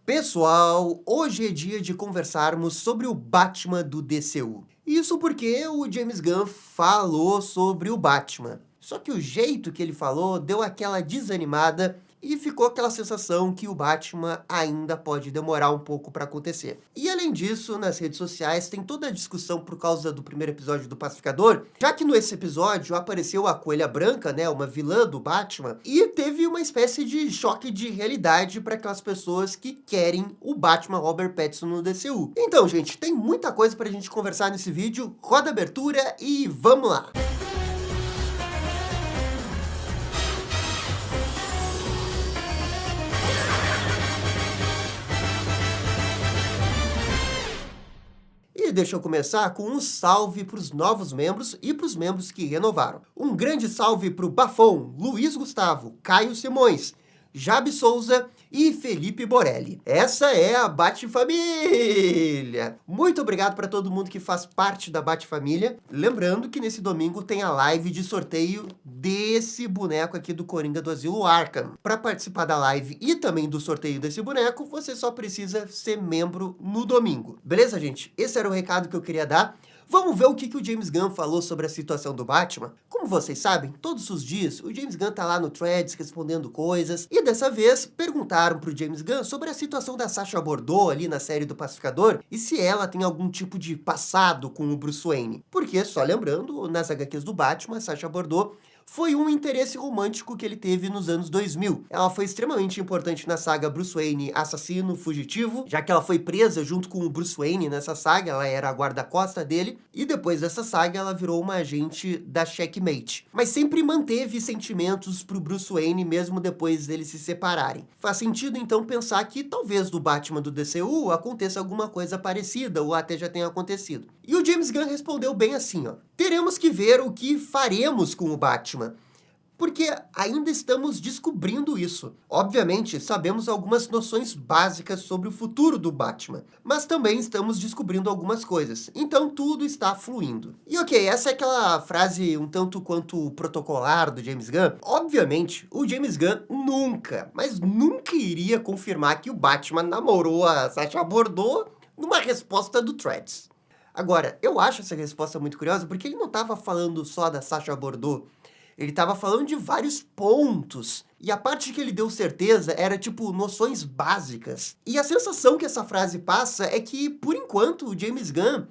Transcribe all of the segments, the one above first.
Pessoal, hoje é dia de conversarmos sobre o Batman do DCU. Isso porque o James Gunn falou sobre o Batman. Só que o jeito que ele falou deu aquela desanimada e ficou aquela sensação que o Batman ainda pode demorar um pouco para acontecer. E além disso, nas redes sociais tem toda a discussão por causa do primeiro episódio do Pacificador, já que nesse episódio apareceu a Coelha Branca, né, uma vilã do Batman, e teve uma espécie de choque de realidade para aquelas pessoas que querem o Batman Robert Pattinson no DCU. Então, gente, tem muita coisa pra gente conversar nesse vídeo, roda a abertura e vamos lá! E deixa eu começar com um salve para os novos membros e para os membros que renovaram. Um grande salve para o Bafon, Luiz Gustavo, Caio Simões, Jabe Souza e Felipe Borelli. Essa é a Batfamília! Muito obrigado para todo mundo que faz parte da Batfamília. Lembrando que nesse domingo tem a live de sorteio desse boneco aqui do Coringa do Asilo Arkham. Para participar da live e também do sorteio desse boneco, você só precisa ser membro no domingo. Beleza, gente? Esse era o recado que eu queria dar. Vamos ver o que o James Gunn falou sobre a situação do Batman? Como vocês sabem, todos os dias o James Gunn tá lá no Threads respondendo coisas, e dessa vez perguntaram pro James Gunn sobre a situação da Sacha Bordeaux ali na série do Pacificador, e se ela tem algum tipo de passado com o Bruce Wayne. Porque, só lembrando, nas HQs do Batman, a Sacha Bordeaux foi um interesse romântico que ele teve nos anos 2000. Ela foi extremamente importante na saga Bruce Wayne Assassino Fugitivo, já que ela foi presa junto com o Bruce Wayne nessa saga, ela era a guarda-costa dele, e depois dessa saga ela virou uma agente da Checkmate. Mas sempre manteve sentimentos pro Bruce Wayne mesmo depois deles se separarem. Faz sentido então pensar que talvez do Batman do DCU aconteça alguma coisa parecida, ou até já tenha acontecido. E o James Gunn respondeu bem assim, ó: teremos que ver o que faremos com o Batman, porque ainda estamos descobrindo isso. Obviamente, sabemos algumas noções básicas sobre o futuro do Batman, mas também estamos descobrindo algumas coisas, então tudo está fluindo. E ok, essa é aquela frase um tanto quanto protocolar do James Gunn. Obviamente, o James Gunn nunca, mas nunca iria confirmar que o Batman namorou a Sacha Bordeaux numa resposta do Threads. Agora, eu acho essa resposta muito curiosa, porque ele não estava falando só da Sacha Bordeaux, ele estava falando de vários pontos. E a parte que ele deu certeza era, tipo, noções básicas. E a sensação que essa frase passa é que, por enquanto, o James Gunn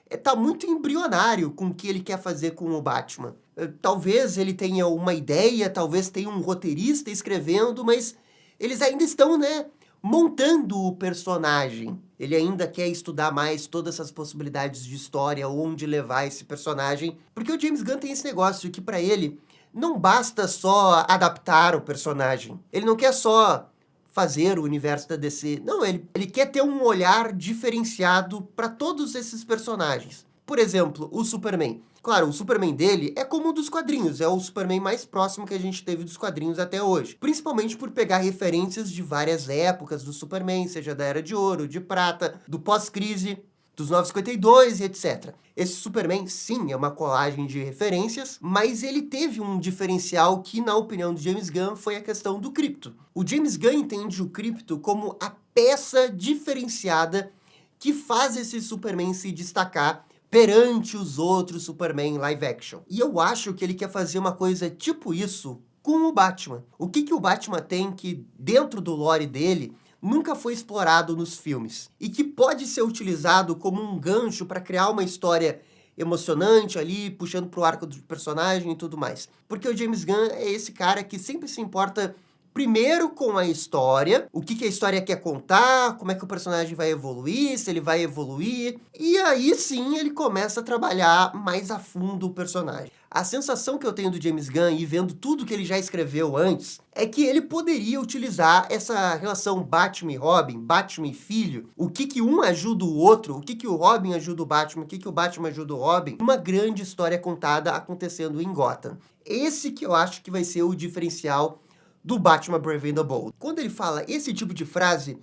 está muito embrionário com o que ele quer fazer com o Batman. Talvez ele tenha uma ideia, talvez tenha um roteirista escrevendo, mas eles ainda estão, né, montando o personagem. Ele ainda quer estudar mais todas essas possibilidades de história, onde levar esse personagem, porque o James Gunn tem esse negócio que, para ele, não basta só adaptar o personagem. Ele não quer só fazer o universo da DC. Não, ele quer ter um olhar diferenciado para todos esses personagens. Por exemplo, o Superman. Claro, o Superman dele é como o dos quadrinhos, é o Superman mais próximo que a gente teve dos quadrinhos até hoje. Principalmente por pegar referências de várias épocas do Superman, seja da Era de Ouro, de Prata, do pós-crise, dos 952 e etc. Esse Superman, sim, é uma colagem de referências, mas ele teve um diferencial que, na opinião do James Gunn, foi a questão do Krypto. O James Gunn entende o Krypto como a peça diferenciada que faz esse Superman se destacar perante os outros Superman live action. E eu acho que ele quer fazer uma coisa tipo isso com o Batman. O que o Batman tem que, dentro do lore dele, nunca foi explorado nos filmes, e que pode ser utilizado como um gancho para criar uma história emocionante ali, puxando pro arco do personagem e tudo mais. Porque o James Gunn é esse cara que sempre se importa primeiro com a história, o que a história quer contar, como é que o personagem vai evoluir, se ele vai evoluir, e aí sim ele começa a trabalhar mais a fundo o personagem. A sensação que eu tenho do James Gunn, e vendo tudo que ele já escreveu antes, é que ele poderia utilizar essa relação Batman e Robin, Batman e filho, o que um ajuda o outro, o que o Robin ajuda o Batman, o que o Batman ajuda o Robin, uma grande história contada acontecendo em Gotham. Esse que eu acho que vai ser o diferencial do Batman Brave and the Bold. Quando ele fala esse tipo de frase,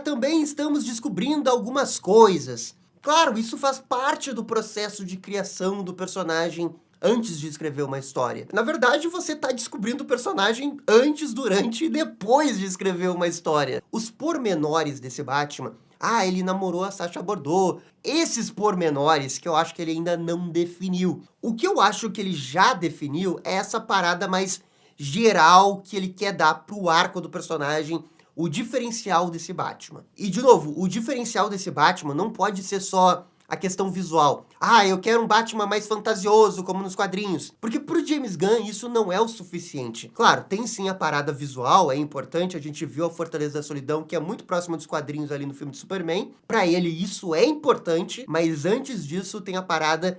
também estamos descobrindo algumas coisas. Claro, isso faz parte do processo de criação do personagem antes de escrever uma história. Na verdade, você tá descobrindo o personagem antes, durante e depois de escrever uma história. Os pormenores desse Batman, ele namorou a Sacha Bordeaux. Esses pormenores que eu acho que ele ainda não definiu. O que eu acho que ele já definiu é essa parada mais geral que ele quer dar pro arco do personagem, o diferencial desse Batman. E, de novo, o diferencial desse Batman não pode ser só a questão visual. Eu quero um Batman mais fantasioso, como nos quadrinhos. Porque pro James Gunn isso não é o suficiente. Claro, tem sim a parada visual, é importante. A gente viu a Fortaleza da Solidão, que é muito próxima dos quadrinhos ali no filme de Superman. Pra ele isso é importante, mas antes disso tem a parada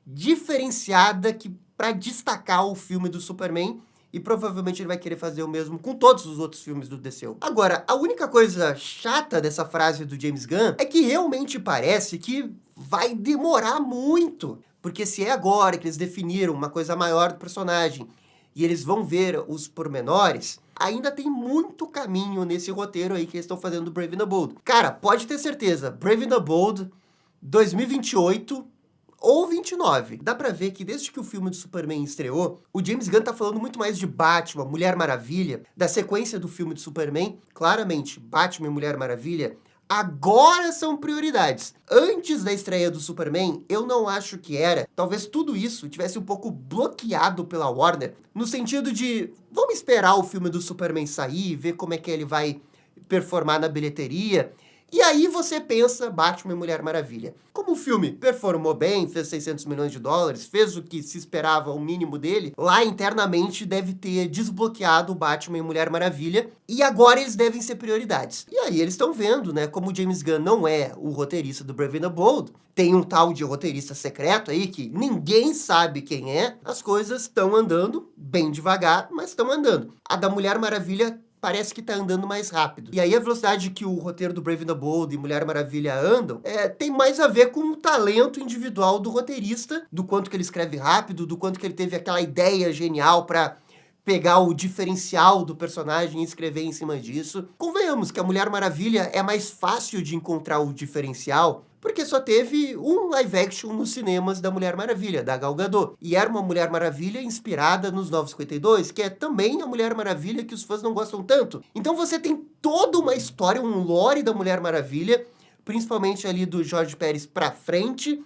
diferenciada que para destacar o filme do Superman. E provavelmente ele vai querer fazer o mesmo com todos os outros filmes do DCU. Agora, a única coisa chata dessa frase do James Gunn é que realmente parece que vai demorar muito. Porque se é agora que eles definiram uma coisa maior do personagem e eles vão ver os pormenores, ainda tem muito caminho nesse roteiro aí que eles estão fazendo do Brave and the Bold. Cara, pode ter certeza, Brave and the Bold, 2028... ou 29. Dá pra ver que desde que o filme do Superman estreou, o James Gunn tá falando muito mais de Batman, Mulher Maravilha, da sequência do filme do Superman. Claramente, Batman e Mulher Maravilha agora são prioridades. Antes da estreia do Superman, eu não acho que era. Talvez tudo isso tivesse um pouco bloqueado pela Warner, no sentido de, vamos esperar o filme do Superman sair, ver como é que ele vai performar na bilheteria. E aí você pensa Batman e Mulher Maravilha. Como o filme performou bem, fez 600 milhões de dólares, fez o que se esperava, o mínimo dele, lá internamente deve ter desbloqueado o Batman e Mulher Maravilha, e agora eles devem ser prioridades. E aí eles estão vendo, né, como o James Gunn não é o roteirista do Brave and the Bold, tem um tal de roteirista secreto aí que ninguém sabe quem é, as coisas estão andando bem devagar, mas estão andando. A da Mulher Maravilha parece que tá andando mais rápido. E aí a velocidade que o roteiro do Brave and the Bold e Mulher Maravilha andam tem mais a ver com o talento individual do roteirista, do quanto que ele escreve rápido, do quanto que ele teve aquela ideia genial pra pegar o diferencial do personagem e escrever em cima disso. Convenhamos que a Mulher Maravilha é mais fácil de encontrar o diferencial, porque só teve um live action nos cinemas da Mulher Maravilha, da Gal Gadot. E era uma Mulher Maravilha inspirada nos Novos 52, que é também a Mulher Maravilha que os fãs não gostam tanto. Então você tem toda uma história, um lore da Mulher Maravilha, principalmente ali do Jorge Pérez pra frente,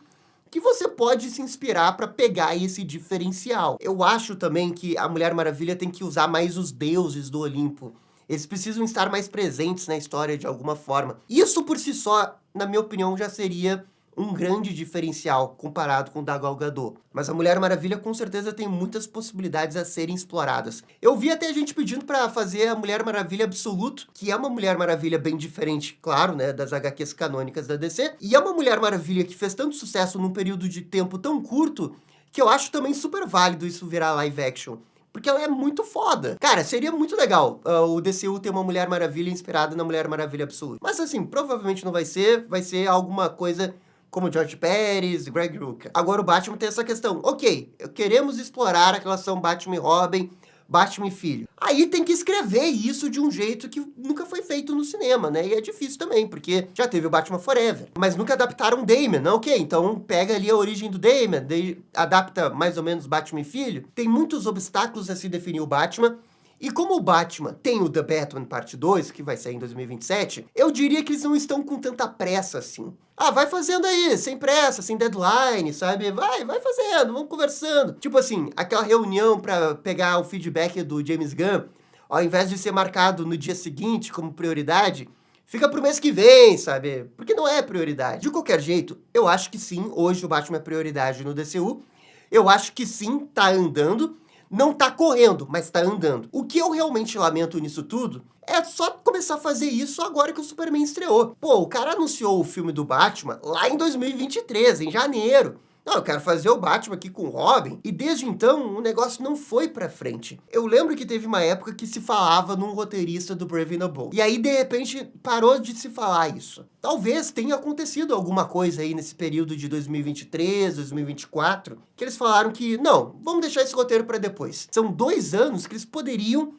que você pode se inspirar para pegar esse diferencial. Eu acho também que a Mulher Maravilha tem que usar mais os deuses do Olimpo. Eles precisam estar mais presentes na história de alguma forma. Isso por si só, na minha opinião, já seria um grande diferencial comparado com o da Gal Gadot. Mas a Mulher Maravilha com certeza tem muitas possibilidades a serem exploradas. Eu vi até gente pedindo para fazer a Mulher Maravilha Absoluto, que é uma Mulher Maravilha bem diferente, claro, né, das HQs canônicas da DC, e é uma Mulher Maravilha que fez tanto sucesso num período de tempo tão curto, que eu acho também super válido isso virar live action. Porque ela é muito foda. Cara, seria muito legal o DCU ter uma Mulher Maravilha inspirada na Mulher Maravilha Absoluta. Mas assim, provavelmente não vai ser alguma coisa como George Pérez, Greg Rucka. Agora o Batman tem essa questão. Ok, queremos explorar a relação Batman e Robin, Batman e filho. Aí tem que escrever isso de um jeito que nunca foi feito no cinema, né? E é difícil também, porque já teve o Batman Forever. Mas nunca adaptaram Damian, né? Ok, então pega ali a origem do Damian, adapta mais ou menos Batman e filho. Tem muitos obstáculos a se definir o Batman. E como o Batman tem o The Batman Parte 2, que vai sair em 2027, eu diria que eles não estão com tanta pressa assim. Vai fazendo aí, sem pressa, sem deadline, sabe? Vai fazendo, vamos conversando. Tipo assim, aquela reunião pra pegar o feedback do James Gunn, ao invés de ser marcado no dia seguinte como prioridade, fica pro mês que vem, sabe? Porque não é prioridade. De qualquer jeito, eu acho que sim, hoje o Batman é prioridade no DCU. Eu acho que sim, tá andando. Não tá correndo, mas tá andando. O que eu realmente lamento nisso tudo é só começar a fazer isso agora que o Superman estreou. Pô, o cara anunciou o filme do Batman lá em 2023, em janeiro. Não, eu quero fazer o Batman aqui com o Robin. E desde então, o negócio não foi pra frente. Eu lembro que teve uma época que se falava num roteirista do Brave and the Bold. E aí, de repente, parou de se falar isso. Talvez tenha acontecido alguma coisa aí nesse período de 2023, 2024, que eles falaram que, não, vamos deixar esse roteiro pra depois. São 2 anos que eles poderiam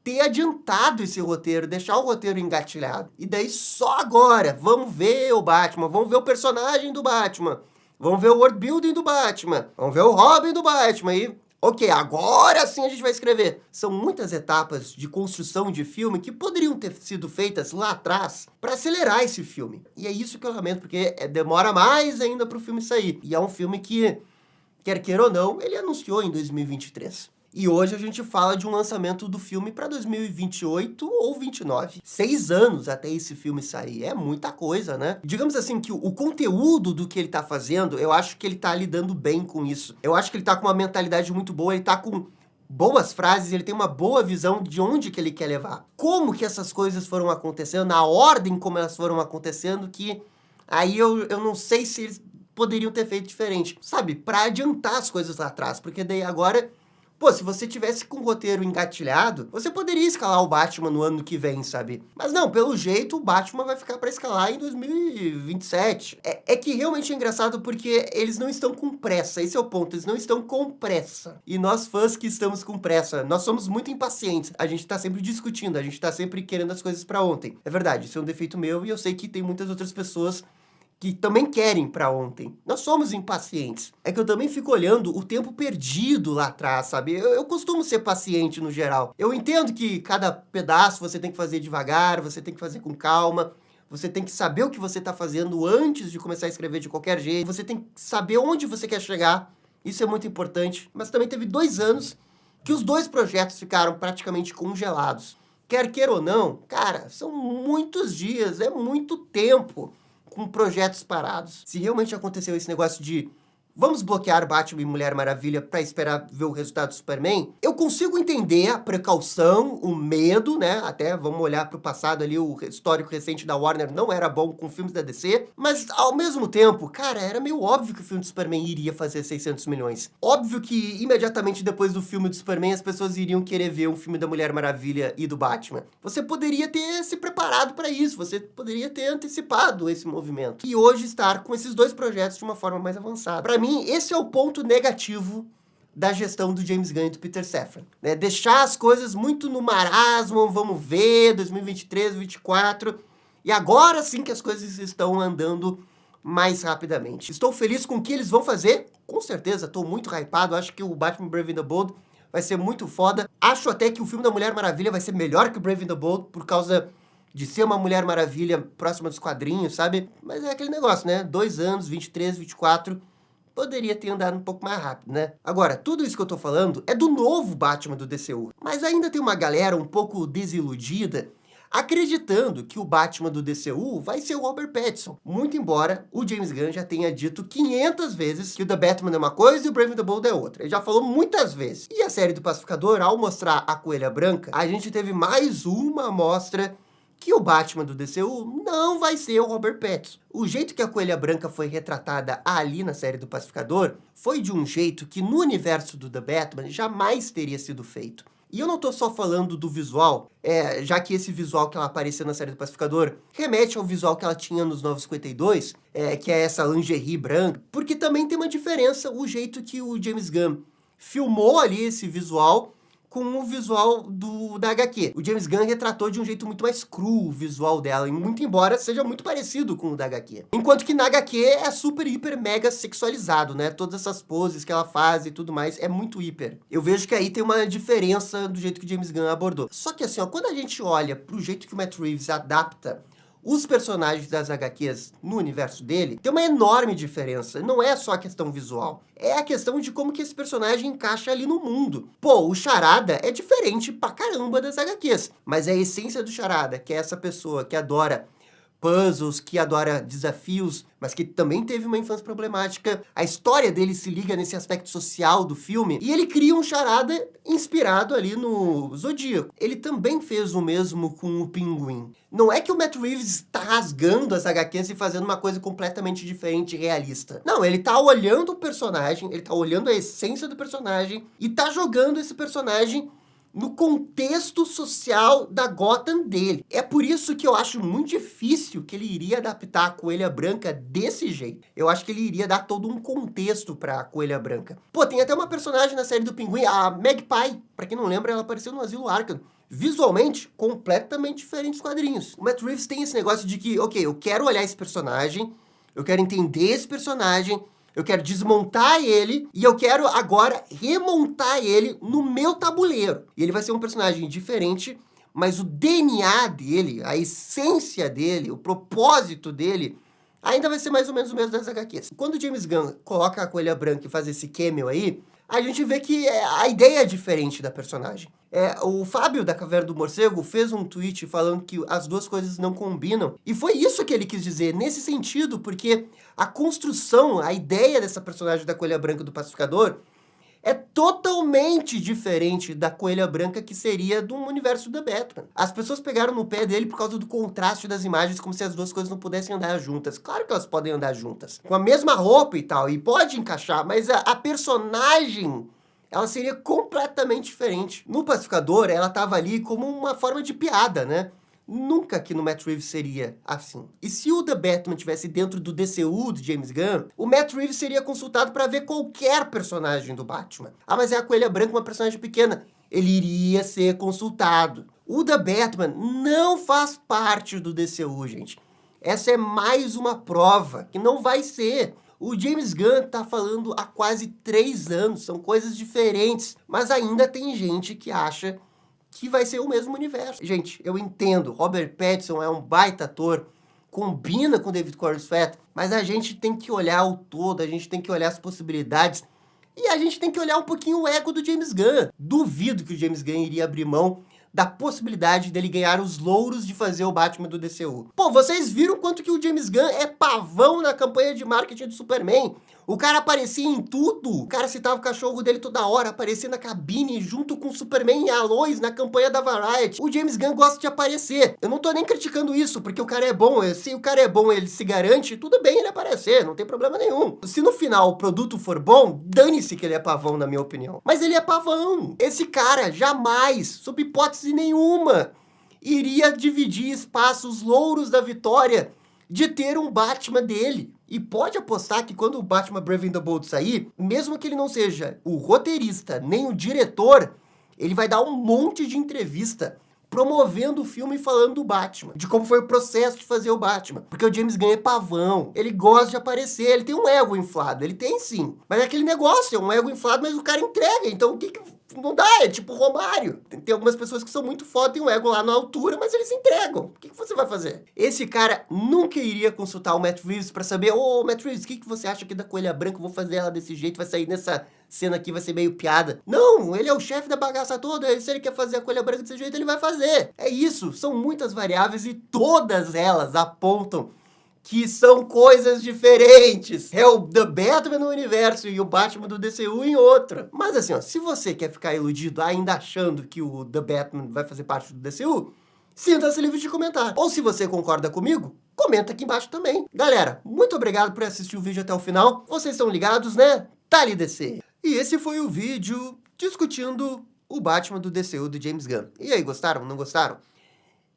ter adiantado esse roteiro, deixar o roteiro engatilhado. E daí, só agora, vamos ver o Batman, vamos ver o personagem do Batman. vamos ver o world building do Batman, vamos ver o Robin do Batman e... ok, agora sim a gente vai escrever. São muitas etapas de construção de filme que poderiam ter sido feitas lá atrás para acelerar esse filme. E é isso que eu lamento, porque demora mais ainda para o filme sair. E é um filme que, quer queira ou não, ele anunciou em 2023. E hoje a gente fala de um lançamento do filme para 2028 ou 29. 6 anos até esse filme sair. É muita coisa, né? Digamos assim que o conteúdo do que ele tá fazendo, eu acho que ele tá lidando bem com isso. Eu acho que ele tá com uma mentalidade muito boa, ele tá com boas frases, ele tem uma boa visão de onde que ele quer levar. Como que essas coisas foram acontecendo, na ordem como elas foram acontecendo, que aí eu não sei se eles poderiam ter feito diferente. Sabe? Para adiantar as coisas lá atrás, porque daí agora... pô, se você tivesse com o roteiro engatilhado, você poderia escalar o Batman no ano que vem, sabe? Mas não, pelo jeito, o Batman vai ficar pra escalar em 2027. É que realmente é engraçado porque eles não estão com pressa, esse é o ponto, eles não estão com pressa. E nós fãs que estamos com pressa, nós somos muito impacientes. A gente tá sempre discutindo, a gente tá sempre querendo as coisas pra ontem. É verdade, isso é um defeito meu e eu sei que tem muitas outras pessoas que também querem para ontem. Nós somos impacientes. É que eu também fico olhando o tempo perdido lá atrás, sabe? Eu costumo ser paciente no geral. Eu entendo que cada pedaço você tem que fazer devagar, você tem que fazer com calma, você tem que saber o que você está fazendo antes de começar a escrever de qualquer jeito, você tem que saber onde você quer chegar, isso é muito importante. Mas também teve 2 anos que os 2 projetos ficaram praticamente congelados. Quer queira ou não, cara, são muitos dias, é muito tempo com projetos parados. Se realmente aconteceu esse negócio de vamos bloquear Batman e Mulher Maravilha para esperar ver o resultado do Superman, eu consigo entender a precaução, o medo, né? Até vamos olhar para o passado ali, o histórico recente da Warner não era bom com filmes da DC, mas ao mesmo tempo, cara, era meio óbvio que o filme do Superman iria fazer 600 milhões. Óbvio que imediatamente depois do filme do Superman as pessoas iriam querer ver um filme da Mulher Maravilha e do Batman. Você poderia ter se preparado para isso, você poderia ter antecipado esse movimento. E hoje estar com esses 2 projetos de uma forma mais avançada. Para mim, esse é o ponto negativo da gestão do James Gunn e do Peter Safran, né? Deixar as coisas muito no marasmo, vamos ver, 2023, 2024, e agora sim que as coisas estão andando mais rapidamente. Estou feliz com o que eles vão fazer, com certeza, estou muito hypado, acho que o Batman Brave and the Bold vai ser muito foda. Acho até que o filme da Mulher Maravilha vai ser melhor que o Brave and the Bold, por causa de ser uma Mulher Maravilha próxima dos quadrinhos, sabe? Mas é aquele negócio, né? 2 anos, 23, 24... poderia ter andado um pouco mais rápido, né? Agora, tudo isso que eu tô falando é do novo Batman do DCU. Mas ainda tem uma galera um pouco desiludida, acreditando que o Batman do DCU vai ser o Robert Pattinson. Muito embora o James Gunn já tenha dito 500 vezes que o The Batman é uma coisa e o Brave and the Bold é outra. Ele já falou muitas vezes. E a série do Pacificador, ao mostrar a Coelha Branca, a gente teve mais uma amostra que o Batman do DCU não vai ser o Robert Pattinson. O jeito que a Coelha Branca foi retratada ali na série do Pacificador foi de um jeito que no universo do The Batman jamais teria sido feito. E eu não tô só falando do visual, já que esse visual que ela apareceu na série do Pacificador remete ao visual que ela tinha nos Novos 52, que é essa lingerie branca, porque também tem uma diferença o jeito que o James Gunn filmou ali esse visual com o visual da HQ. O James Gunn retratou de um jeito muito mais cru o visual dela, muito embora seja muito parecido com o da HQ. Enquanto que na HQ é super, hiper, mega sexualizado, né? Todas essas poses que ela faz e tudo mais é muito hiper. Eu vejo que aí tem uma diferença do jeito que o James Gunn abordou. Só que assim, ó, quando a gente olha pro jeito que o Matt Reeves adapta os personagens das HQs no universo dele, tem uma enorme diferença. Não é só a questão visual. É a questão de como que esse personagem encaixa ali no mundo. Pô, o Charada é diferente pra caramba das HQs. Mas a essência do Charada, que é essa pessoa que adora puzzles, que adora desafios, mas que também teve uma infância problemática. A história dele se liga nesse aspecto social do filme, e ele cria um Charada inspirado ali no Zodíaco. Ele também fez o mesmo com o Pinguim. Não é que o Matt Reeves está rasgando as HQs e fazendo uma coisa completamente diferente e realista. Não, ele tá olhando o personagem, ele tá olhando a essência do personagem e tá jogando esse personagem no contexto social da Gotham dele. É por isso que eu acho muito difícil que ele iria adaptar a Coelha Branca desse jeito. Eu acho que ele iria dar todo um contexto pra Coelha Branca. Pô, tem até uma personagem na série do Pinguim, a Magpie. Pra quem não lembra, ela apareceu no Asilo Arkham. Visualmente, completamente diferente dos quadrinhos. O Matt Reeves tem esse negócio de que, ok, eu quero olhar esse personagem, eu quero entender esse personagem, Eu quero desmontar ele e eu quero agora remontar ele no meu tabuleiro. E ele vai ser um personagem diferente, mas o DNA dele, a essência dele, o propósito dele, ainda vai ser mais ou menos o mesmo das HQs. Quando o James Gunn coloca a Coelha Branca e faz esse cameo aí, a gente vê que a ideia é diferente da personagem. O Fábio da Caverna do Morcego fez um tweet falando que as duas coisas não combinam. E foi isso que ele quis dizer, nesse sentido, porque a construção, a ideia dessa personagem da Coelha Branca do Pacificador é totalmente diferente da Coelha Branca que seria do universo do Batman. As pessoas pegaram no pé dele por causa do contraste das imagens, como se as duas coisas não pudessem andar juntas. Claro que elas podem andar juntas, com a mesma roupa e tal, e pode encaixar, mas a personagem, ela seria completamente diferente. No Pacificador, ela tava ali como uma forma de piada, né? Nunca que no Matt Reeves seria assim. E se o The Batman tivesse dentro do DCU do James Gunn, o Matt Reeves seria consultado para ver qualquer personagem do Batman. Ah, mas é a Coelha Branca, uma personagem pequena. Ele iria ser consultado. O The Batman não faz parte do DCU, gente. Essa é mais uma prova que não vai ser. O James Gunn tá falando há quase 3 anos, são coisas diferentes, mas ainda tem gente que acha que vai ser o mesmo universo. Gente, eu entendo, Robert Pattinson é um baita ator, combina com David Corenswet, mas a gente tem que olhar o todo, a gente tem que olhar as possibilidades, e a gente tem que olhar um pouquinho o ego do James Gunn. Duvido que o James Gunn iria abrir mão da possibilidade dele ganhar os louros de fazer o Batman do DCU. Pô, vocês viram quanto que o James Gunn é pavão na campanha de marketing do Superman? O cara aparecia em tudo. O cara citava o cachorro dele toda hora, aparecia na cabine junto com o Superman e a Lois na campanha da Variety. O James Gunn gosta de aparecer. Eu não tô nem criticando isso, porque o cara é bom. Se o cara é bom, ele se garante, tudo bem ele aparecer, não tem problema nenhum. Se no final o produto for bom, dane-se que ele é pavão, na minha opinião. Mas ele é pavão. Esse cara jamais, sob hipótese nenhuma, iria dividir espaços louros da vitória de ter um Batman dele. E pode apostar que quando o Batman Brave and the Bold sair, mesmo que ele não seja o roteirista nem o diretor, ele vai dar um monte de entrevista promovendo o filme e falando do Batman, de como foi o processo de fazer o Batman. Porque o James Gunn é pavão, ele gosta de aparecer, ele tem um ego inflado, ele tem sim. Mas é aquele negócio, é um ego inflado, mas o cara entrega, então o que não dá, é tipo Romário. Tem algumas pessoas que são muito foda, tem um ego lá na altura, mas eles entregam. O que você vai fazer? Esse cara nunca iria consultar o Matt Reeves pra saber, Matt Reeves, o que você acha aqui da Coelha Branca? Eu vou fazer ela desse jeito, vai sair nessa cena aqui, vai ser meio piada. Não, ele é o chefe da bagaça toda, se ele quer fazer a Coelha Branca desse jeito, ele vai fazer. É isso, são muitas variáveis e todas elas apontam que são coisas diferentes. É o The Batman no universo e o Batman do DCU em outro. Mas assim, ó, se você quer ficar iludido ainda achando que o The Batman vai fazer parte do DCU, sinta-se livre de comentar. Ou se você concorda comigo, comenta aqui embaixo também. Galera, muito obrigado por assistir o vídeo até o final. Vocês estão ligados, né? Dale DC. E esse foi o vídeo discutindo o Batman do DCU do James Gunn. E aí, gostaram? Não gostaram?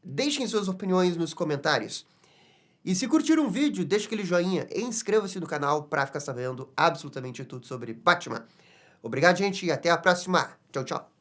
Deixem suas opiniões nos comentários. E se curtiram o vídeo, deixa aquele joinha e inscreva-se no canal para ficar sabendo absolutamente tudo sobre Batman. Obrigado, gente, e até a próxima. Tchau, tchau.